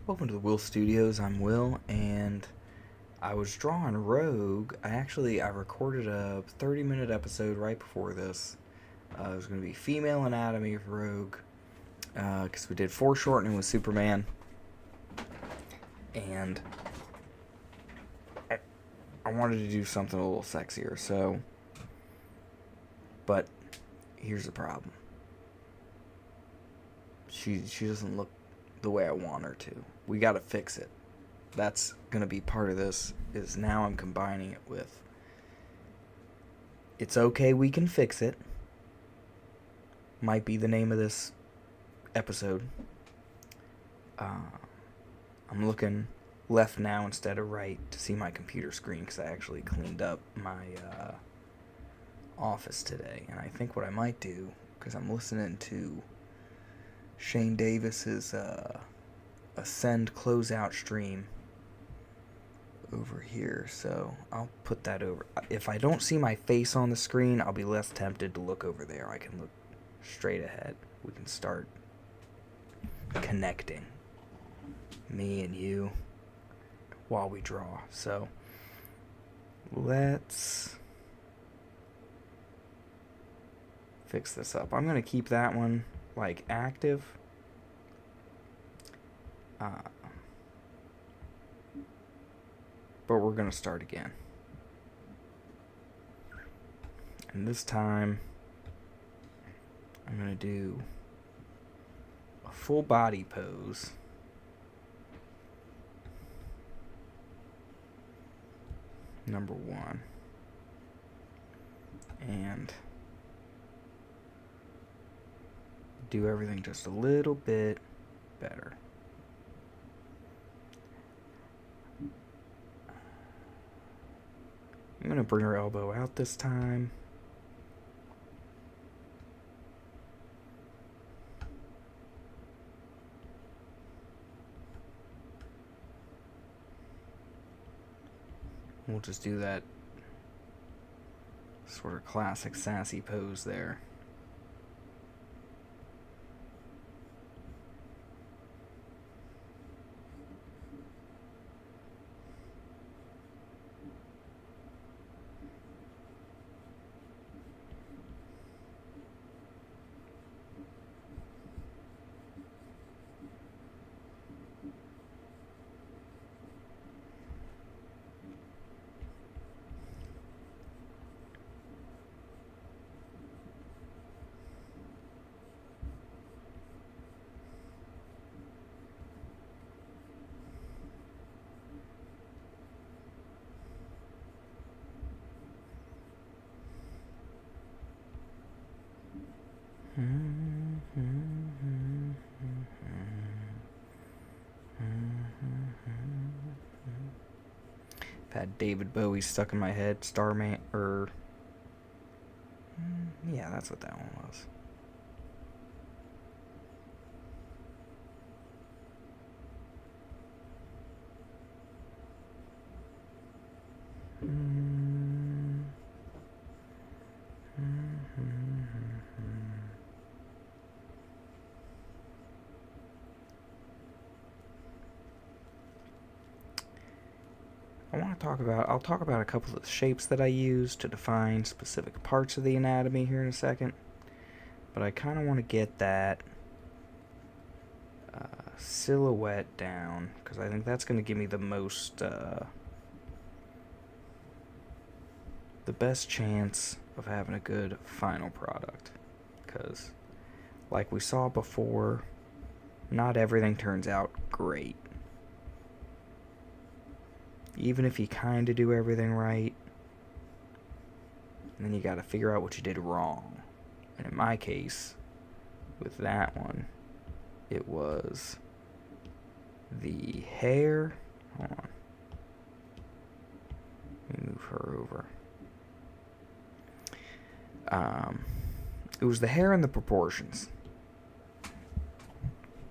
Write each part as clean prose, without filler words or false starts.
Welcome to the Will Studios. I'm Will, and I was drawing Rogue. I recorded a 30-minute episode right before this. It was going to be female anatomy of Rogue, because we did foreshortening with Superman, and I wanted to do something a little sexier. But here's the problem. She doesn't look the way I want her to. We got to fix it. That's going to be part of this, is now I'm combining it with It's Okay, We Can Fix It. Might be the name of this episode. I'm looking left now instead of right to see my computer screen because I actually cleaned up my office today. And I think what I might do, because I'm listening to Shane Davis's Ascend closeout stream over here, so I'll put that over. If I don't see my face on the screen, I'll be less tempted to look over there. I can look straight ahead. We can start connecting, me and you, while we draw. So let's fix this up. I'm gonna keep that one like active. But we're gonna start again. And this time I'm gonna do a full body pose. Number 1. And do everything just a little bit better. I'm going to bring her elbow out this time. We'll just do that sort of classic sassy pose there. I've had David Bowie stuck in my head. Starman, yeah, that's what that one was. I'll talk about a couple of the shapes that I use to define specific parts of the anatomy here in a second. But I kind of want to get that silhouette down, because I think that's going to give me the most, the best chance of having a good final product. Because, like we saw before, not everything turns out great. Even if you kind of do everything right, then you got to figure out what you did wrong. And in my case, with that one, it was the hair. Hold on. Let me move her over. It was the hair and the proportions.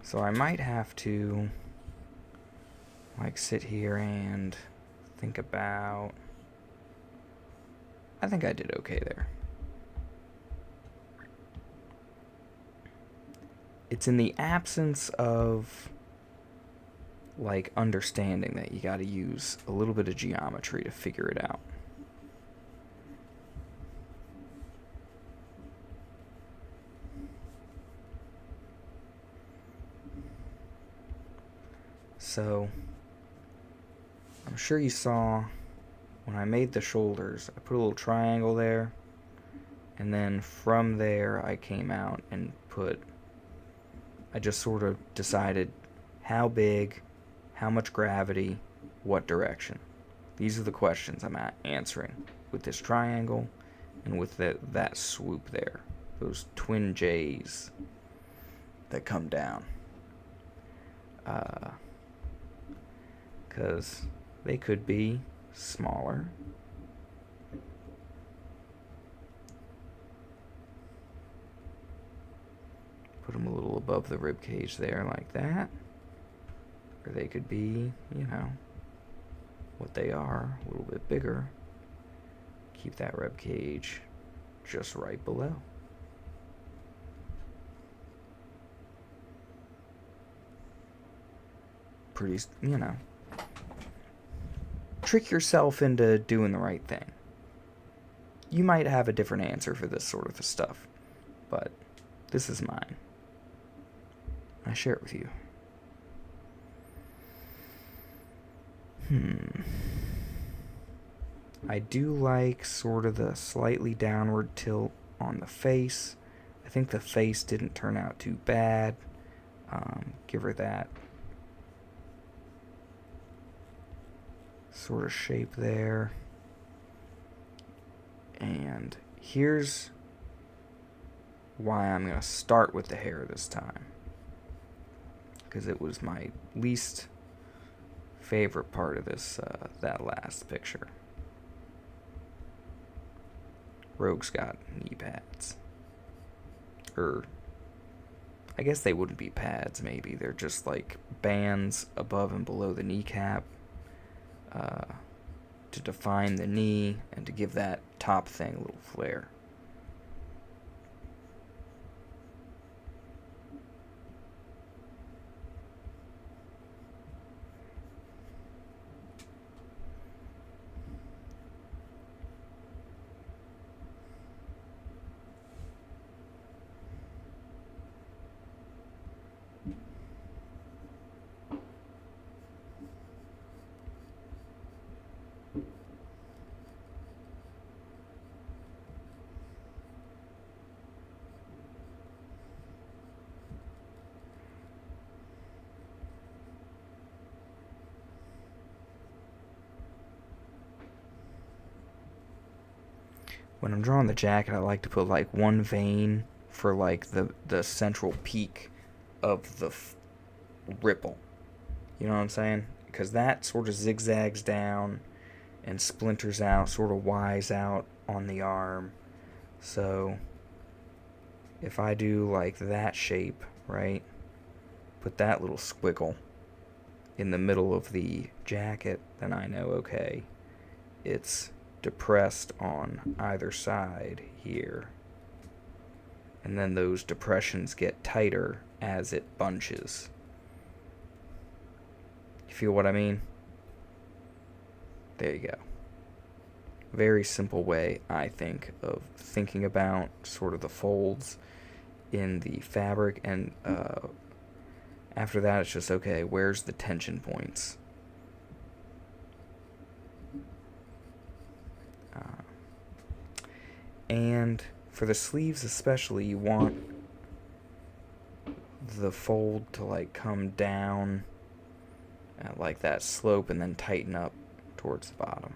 So I might have to like sit here and think about. I think I did okay there. It's in the absence of like understanding that you got to use a little bit of geometry to figure it out. So, I'm sure you saw when I made the shoulders, I put a little triangle there, and then from there I came out and I just sort of decided how big, how much gravity, what direction. These are the questions I'm answering with this triangle and with that swoop there. Those twin J's that come down. Because they could be smaller. Put them a little above the rib cage there like that. Or they could be, what they are, a little bit bigger. Keep that rib cage just right below. Pretty, trick yourself into doing the right thing. You might have a different answer for this sort of stuff, but this is mine. I share it with you. I do like sort of the slightly downward tilt on the face. I think the face didn't turn out too bad. Give her that sort of shape there. And here's why I'm going to start with the hair this time. Because it was my least favorite part of this, that last picture. Rogue's got knee pads. I guess they wouldn't be pads, maybe. They're just like bands above and below the kneecap to define the knee and to give that top thing a little flair. When I'm drawing the jacket, I like to put like one vein for like the central peak of the ripple. You know what I'm saying? Because that sort of zigzags down and splinters out, sort of Y's out on the arm. So if I do like that shape, right, put that little squiggle in the middle of the jacket, then I know, okay, it's depressed on either side here. And then those depressions get tighter as it bunches. You feel what I mean? There you go. Very simple way, I think, of thinking about sort of the folds in the fabric, and after that it's just, okay, where's the tension points? And for the sleeves especially, you want the fold to like come down at like that slope and then tighten up towards the bottom.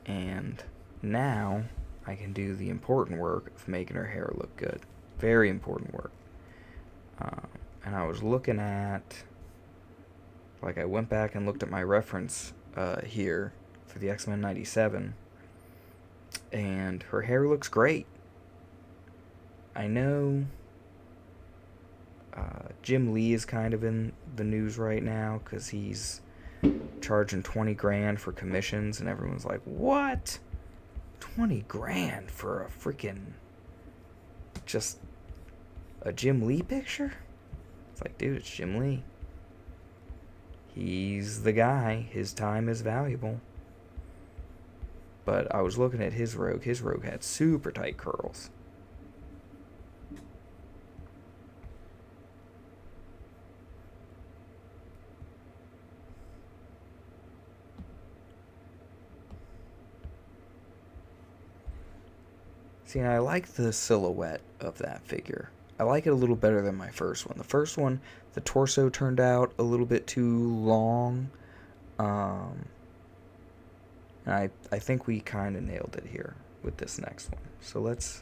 And now I can do the important work of making her hair look good. Very important work. And I was looking at, like, I went back and looked at my reference here for the X-Men 97, and her hair looks great. I know Jim Lee is kind of in the news right now because he's charging $20,000 for commissions, and everyone's like, what? $20,000 for a freaking just a Jim Lee picture? It's like, dude, it's Jim Lee. He's the guy. His time is valuable. But I was looking at his Rogue. His Rogue had super tight curls. See, I like the silhouette of that figure. I like it a little better than my first one. The first one, the torso turned out a little bit too long. And I think we kind of nailed it here with this next one. So let's...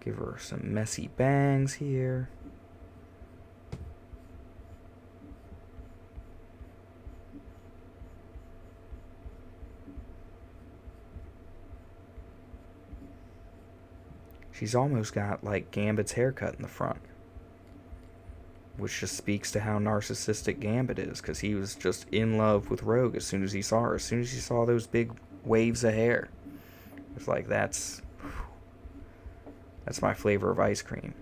give her some messy bangs here. She's almost got like Gambit's haircut in the front, which just speaks to how narcissistic Gambit is, because he was just in love with Rogue as soon as he saw her. As soon as he saw those big waves of hair, it's like, that's my flavor of ice cream.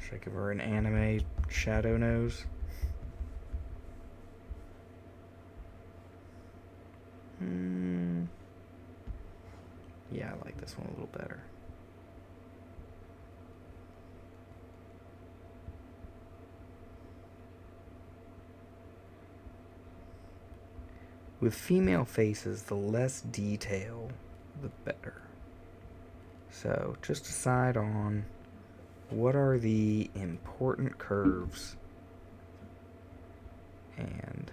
Should I give her an anime shadow nose? Yeah, I like this one a little better. With female faces, the less detail, the better. So just decide on what are the important curves and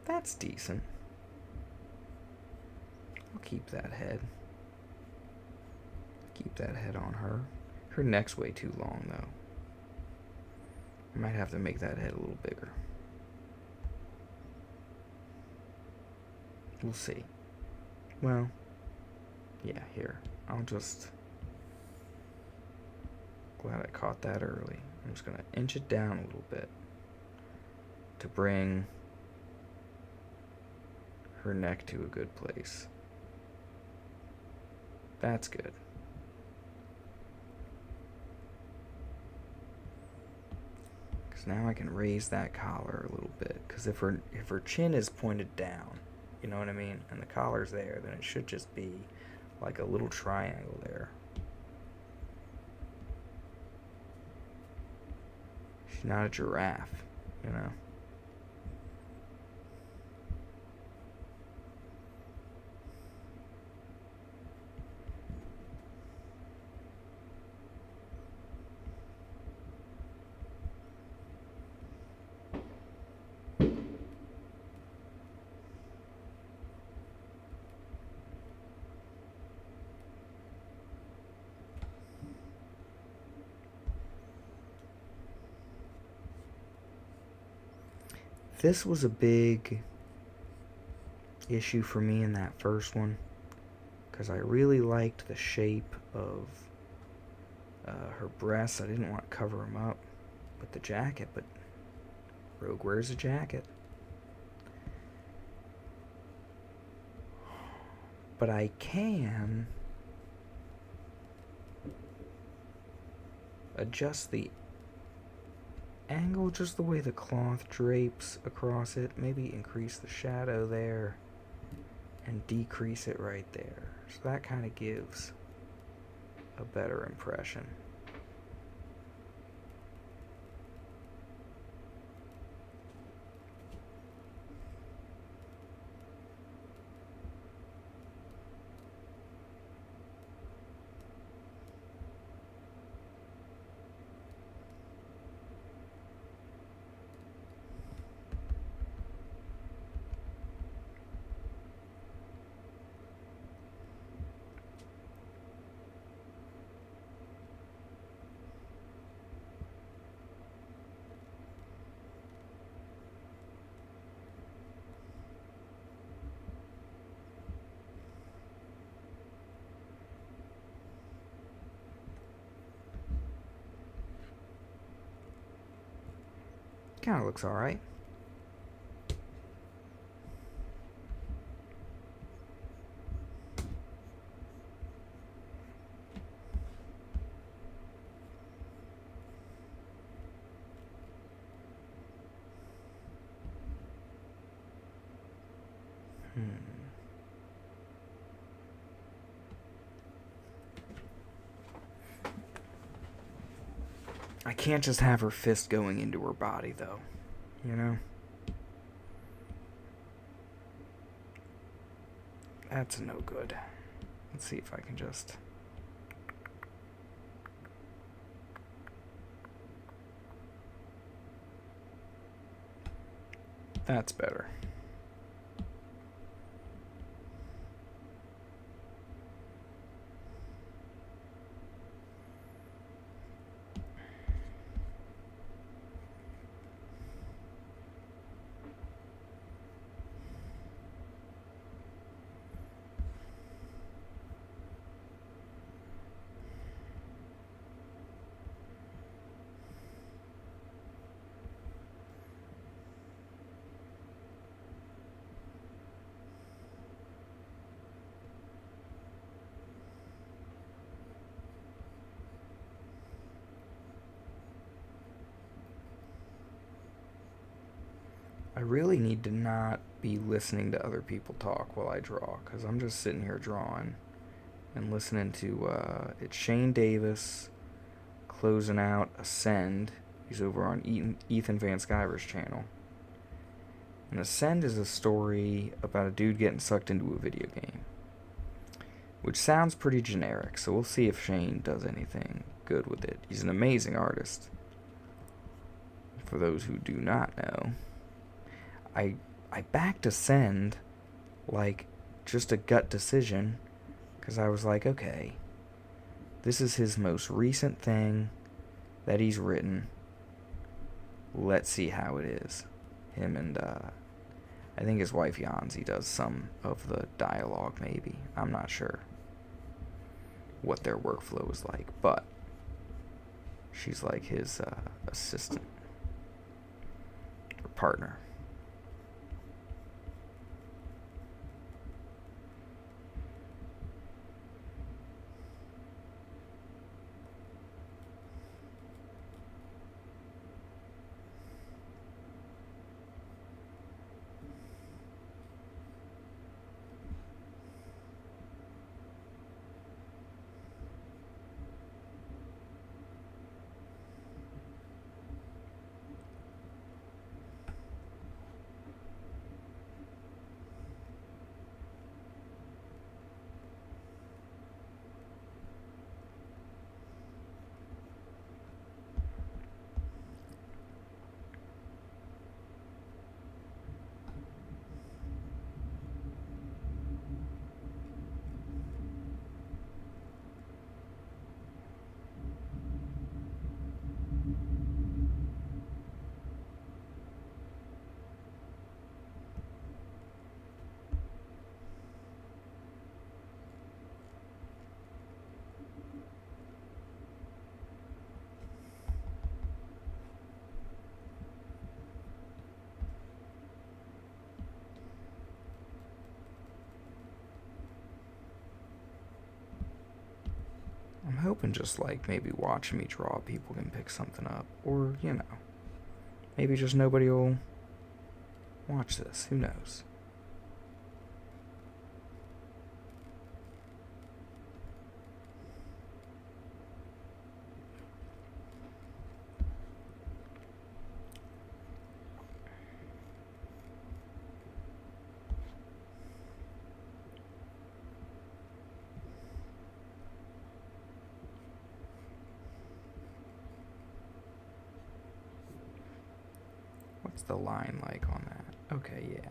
that's decent. I'll keep that head. Keep that head on her. Her neck's way too long, though. I might have to make that head a little bigger. We'll see. Well, yeah, here. I'll just... Glad I caught that early. I'm just going to inch it down a little bit to bring her neck to a good place. That's good. Because now I can raise that collar a little bit. Because if her chin is pointed down, you know what I mean, and the collar's there, then it should just be like a little triangle there. She's not a giraffe, you know. This was a big issue for me in that first one, because I really liked the shape of her breasts. I didn't want to cover them up with the jacket, but Rogue wears a jacket. But I can adjust the angle just the way the cloth drapes across it. Maybe increase the shadow there and decrease it right there. So that kind of gives a better impression. Kind of looks alright. I can't just have her fist going into her body, though. You know? That's no good. Let's see if I can just... That's better. I really need to not be listening to other people talk while I draw, because I'm just sitting here drawing and listening to, it's Shane Davis closing out Ascend. He's over on Ethan Van Sciver's channel. And Ascend is a story about a dude getting sucked into a video game, which sounds pretty generic, so we'll see if Shane does anything good with it. He's an amazing artist. For those who do not know, I backed Ascend like just a gut decision, because I was like, okay, This is his most recent thing that he's written. Let's see how it is. Him and, I think his wife Yanzi does some of the dialogue, maybe. I'm not sure what their workflow is like, but she's like his assistant or partner. I'm hoping just like maybe watching me draw, people can pick something up. Or, maybe just nobody will watch this. Who knows? What's the line like on that? Okay, yeah.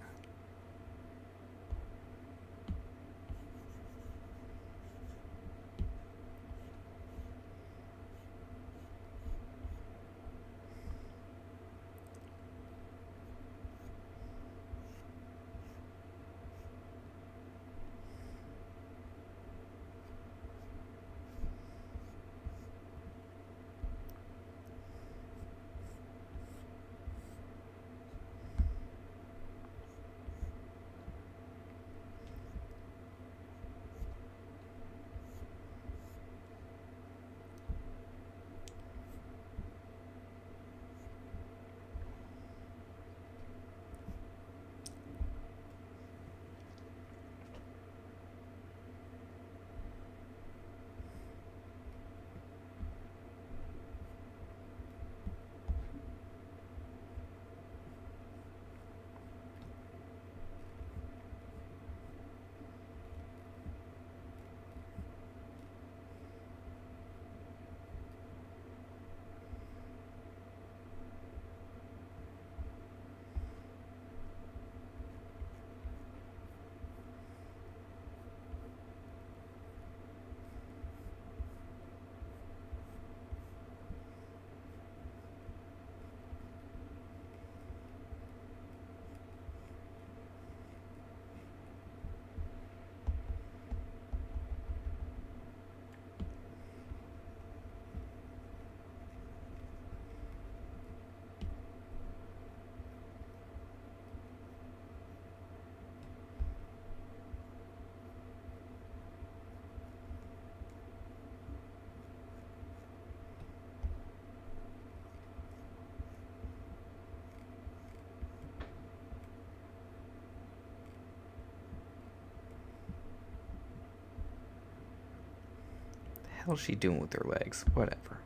The hell's she doing with her legs? Whatever.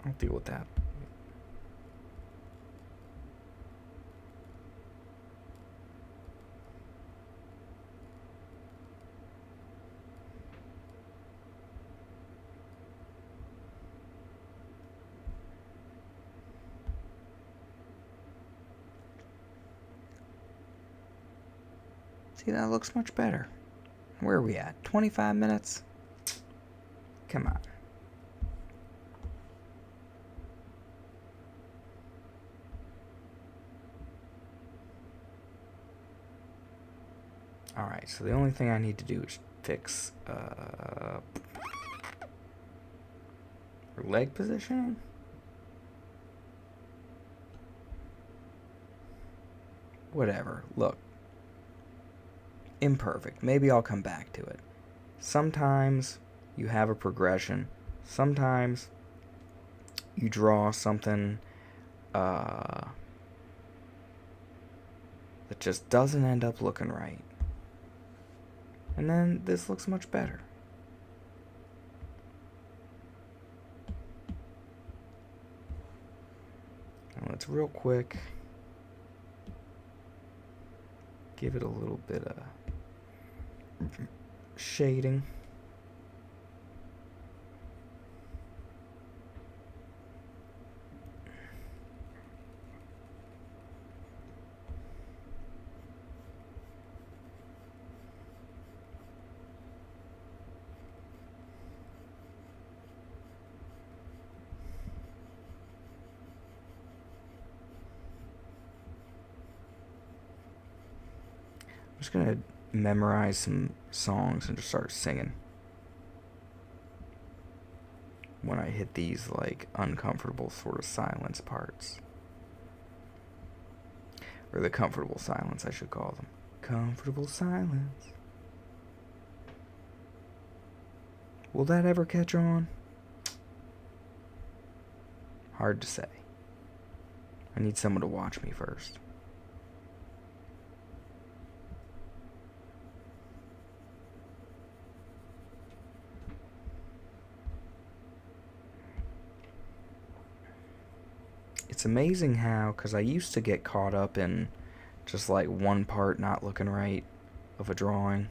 I'll deal with that. See, that looks much better. Where are we at? 25 minutes? Come on. Alright, so the only thing I need to do is fix her leg position. Whatever. Look. Imperfect. Maybe I'll come back to it. Sometimes you have a progression. Sometimes you draw something that just doesn't end up looking right. And then this looks much better. Now let's real quick give it a little bit of shading. I'm just gonna memorize some songs and just start singing when I hit these like uncomfortable sort of silence parts. Or the comfortable silence, I should call them. Comfortable silence. Will that ever catch on? Hard to say. I need someone to watch me first. It's amazing how, because I used to get caught up in just like one part not looking right of a drawing,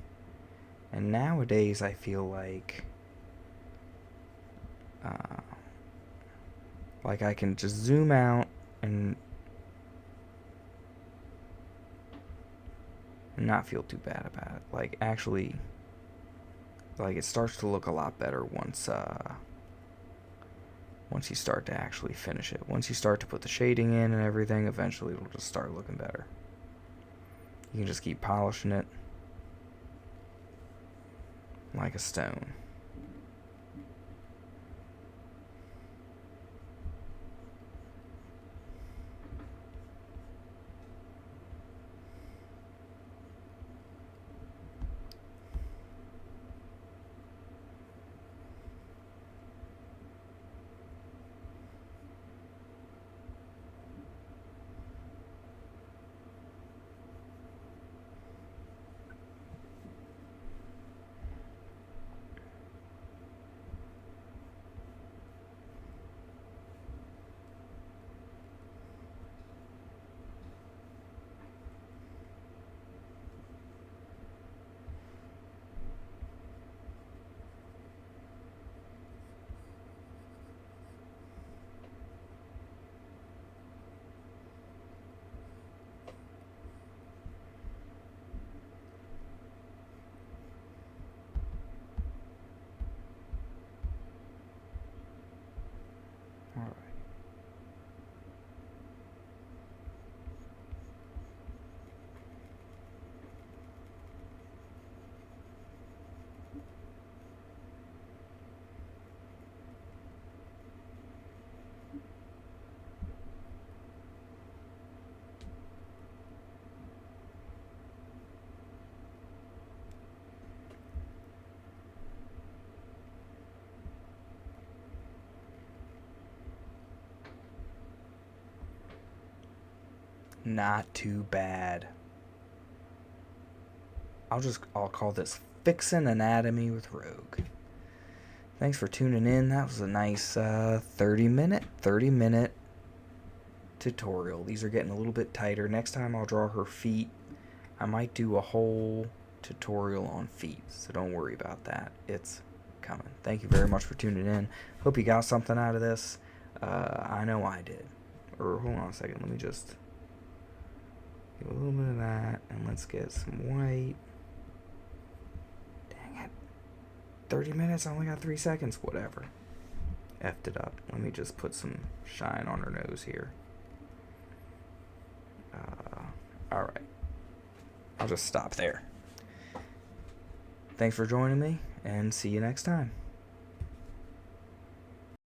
and nowadays I feel like I can just zoom out and not feel too bad about it. Like actually, like it starts to look a lot better once you start to actually finish it. Once you start to put the shading in and everything, eventually it'll just start looking better. You can just keep polishing it like a stone. Alright. Not too bad. I'll call this Fixin Anatomy with Rogue. Thanks for tuning in. That was a nice 30 minute tutorial. These are getting a little bit tighter. Next time I'll draw her feet. I might do a whole tutorial on feet, so don't worry about that. It's coming. Thank you very much for tuning in. Hope you got something out of this. I know I did. Or hold on a second. Let me just give a little bit of that, and let's get some white. Dang it. 30 minutes, I only got 3 seconds. Whatever. Effed it up. Let me just put some shine on her nose here. Alright. I'll just stop there. Thanks for joining me, and see you next time.